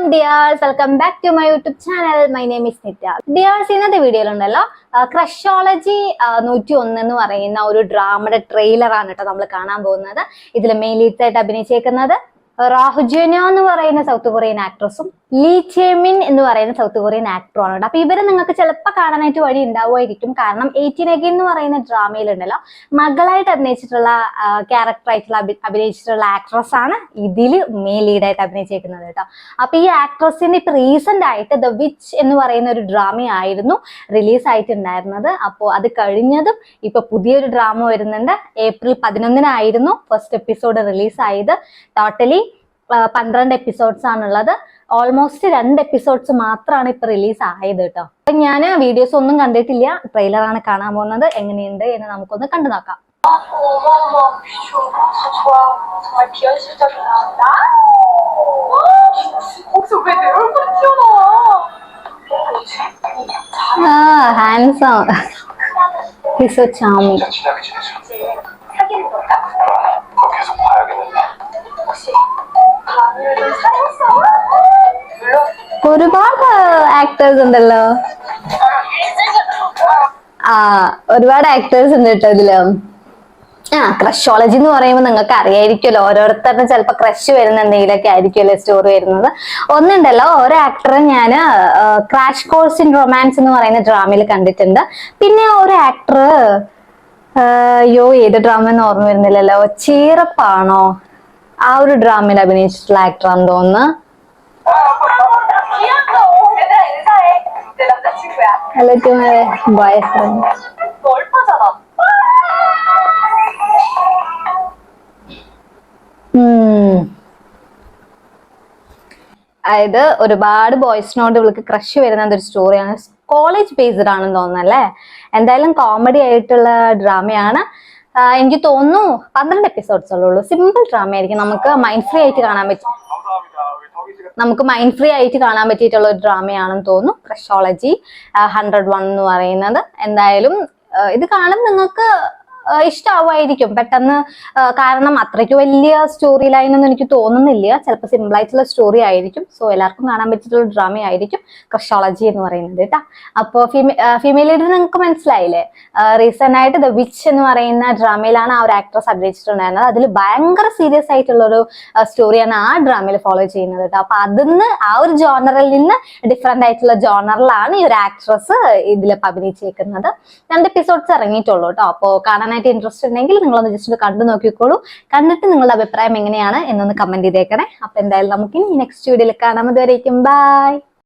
dears, welcome back to my YouTube channel. My name is Nitya. Dears, ഇന്നത്തെ വീഡിയോയിലുണ്ടല്ലോ ക്രഷോളജി 101 എന്ന് പറയുന്ന ഒരു ഡ്രാമയുടെ ട്രെയിലർ ആണ് കേട്ടോ നമ്മൾ കാണാൻ പോകുന്നത്. ഇതിൽ മെയിൻ ലീഡ്സ് ആയിട്ട് അഭിനയിച്ചേക്കുന്നത് റാഹുജന എന്ന് പറയുന്ന സൗത്ത് കൊറിയൻ ആക്ട്രസും ലീ ചേമിൻ എന്ന് പറയുന്ന സൗത്ത് കൊറിയൻ ആക്ടറും ആണ്. അപ്പൊ ഇവരെ നിങ്ങൾക്ക് ചിലപ്പോൾ കാണാനായിട്ട് വഴി ഉണ്ടാവുമായിരിക്കും. കാരണം 18 Again എന്ന് പറയുന്ന ഡ്രാമയിലുണ്ടല്ലോ മകളായിട്ട് അഭിനയിച്ചിട്ടുള്ള ക്യാരക്ടറായിട്ടുള്ള അഭിനയിച്ചിട്ടുള്ള ആക്ട്രസ് ആണ് ഇതിൽ മെയിൻ ലീഡായിട്ട് അഭിനയിച്ചേക്കുന്നത് കേട്ടോ. അപ്പൊ ഈ ആക്ട്രസിന്റെ ഇപ്പൊ റീസെന്റ് ആയിട്ട് ദ വിച്ച് എന്ന് പറയുന്ന ഒരു ഡ്രാമ ആയിരുന്നു റിലീസ് ആയിട്ടുണ്ടായിരുന്നത്. അപ്പോൾ അത് കഴിഞ്ഞതും ഇപ്പൊ പുതിയൊരു ഡ്രാമ വരുന്നുണ്ട്. April 11 ഫസ്റ്റ് എപ്പിസോഡ് റിലീസ് ആയത്. ടോട്ടലി 12 എപ്പിസോഡ്സ് ആണുള്ളത്. ഓൾമോസ്റ്റ് 2 എപ്പിസോഡ്സ് മാത്രമാണ് ഇപ്പൊ റിലീസ് ആയത് കേട്ടോ. അപ്പൊ ഞാൻ വീഡിയോസ് ഒന്നും കണ്ടിട്ടില്ല, ട്രെയിലറാണ് കാണാൻ പോകുന്നത്. എങ്ങനെയുണ്ട് എന്ന് നമുക്കൊന്ന് കണ്ടു നോക്കാം. Handsome, he's so charming. ഒരുപാട് ആക്ടേഴ്സ് ഉണ്ടല്ലോ. ഒരുപാട് ആക്ടേഴ്സ് ഉണ്ട് കേട്ടോ ഇതില്. ക്രഷോളജി എന്ന് പറയുമ്പോൾ നിങ്ങൾക്ക് അറിയായിരിക്കുമല്ലോ, ഓരോരുത്തരുടെ ചിലപ്പോ ക്രഷ് വരുന്ന എന്തെങ്കിലുമൊക്കെ ആയിരിക്കുമല്ലോ സ്റ്റോറി വരുന്നത്. ഒന്നുണ്ടല്ലോ, ഒരു ആക്ടറെ ഞാൻ ക്രാഷ് കോഴ്സ് ഇൻ റൊമാൻസ് എന്ന് പറയുന്ന ഡ്രാമയിൽ കണ്ടിട്ടുണ്ട്. പിന്നെ ഒരു ആക്ടർ ഏത് ഡ്രാമ എന്ന് ഓർമ്മ വരുന്നില്ലല്ലോ, ചീറപ്പാണോ ആ ഒരു ഡ്രാമയിൽ അഭിനയിച്ചിട്ടുള്ള ആക്ടറാന്ന് തോന്നുന്നു. ബോയ് ഫ്രണ്ട് അതായത് ഒരുപാട് ബോയ്സിനോട് ഇവൾക്ക് ക്രഷ് വരുന്ന ഒരു സ്റ്റോറിയാണ്. കോളേജ് ബേസ്ഡ് ആണെന്ന് തോന്നുന്നല്ലേ. എന്തായാലും കോമഡി ആയിട്ടുള്ള ഡ്രാമയാണ്. എനിക്ക് തോന്നുന്നു 12 എപ്പിസോഡ്സ് ഉള്ളൂ. സിമ്പിൾ ഡ്രാമ ആയിരിക്കും. നമുക്ക് മൈൻഡ് ഫ്രീ ആയിട്ട് കാണാൻ പറ്റിയിട്ടുള്ള ഒരു ഡ്രാമയാണെന്ന് തോന്നുന്നു ക്രഷോളജി 101 എന്ന് പറയുന്നത്. എന്തായാലും ഇത് കാണും നിങ്ങൾക്ക് ഇഷ്ടമാവുമായിരിക്കും പെട്ടെന്ന്. കാരണം അത്രയ്ക്ക് വലിയ സ്റ്റോറി ലൈൻ ഒന്നും എനിക്ക് തോന്നുന്നില്ല. ചിലപ്പോൾ സിമ്പിൾ ആയിട്ടുള്ള സ്റ്റോറി ആയിരിക്കും. സോ എല്ലാവർക്കും കാണാൻ പറ്റിയിട്ടുള്ള ഡ്രാമ ആയിരിക്കും ക്രഷോളജി എന്ന് പറയുന്നത് കേട്ടോ. അപ്പോൾ ഫീമെയിൽ ലീഡ് നിങ്ങൾക്ക് മനസ്സിലായില്ലേ. റീസെന്റ് ആയിട്ട് ദ വിച്ച് എന്ന് പറയുന്ന ഡ്രാമയിലാണ് ആ ഒരു ആക്ട്രസ് അഭിനയിച്ചിട്ടുണ്ടായിരുന്നത്. അതിൽ ഭയങ്കര സീരിയസ് ആയിട്ടുള്ള ഒരു സ്റ്റോറിയാണ് ആ ഡ്രാമയിൽ ഫോളോ ചെയ്യുന്നത് കേട്ടോ. അപ്പൊ അതിന്ന് ആ ഒരു ജോണറിൽ നിന്ന് ഡിഫറെന്റ് ആയിട്ടുള്ള ജോണറിലാണ് ഈ ഒരു ആക്ട്രസ് ഇതിലിപ്പോൾ അഭിനയിച്ചേക്കുന്നത്. 2 എപ്പിസോഡ്സ് ഇറങ്ങിയിട്ടുള്ളൂ കേട്ടോ. അപ്പോൾ കാണാൻ ഇൻട്രസ്റ്റ് ഉണ്ടെങ്കിൽ നിങ്ങളൊന്ന് ജസ്റ്റ് കണ്ടു നോക്കിക്കോളൂ. കണ്ടിട്ട് നിങ്ങളുടെ അഭിപ്രായം എങ്ങനെയാണ് എന്നൊന്ന് കമന്റ് ചെയ്തേക്കണേ. അപ്പൊ എന്തായാലും നമുക്ക് ഇനി നെക്സ്റ്റ് വീഡിയോയിൽ കാണാം. അതുവരേക്കും ബൈ.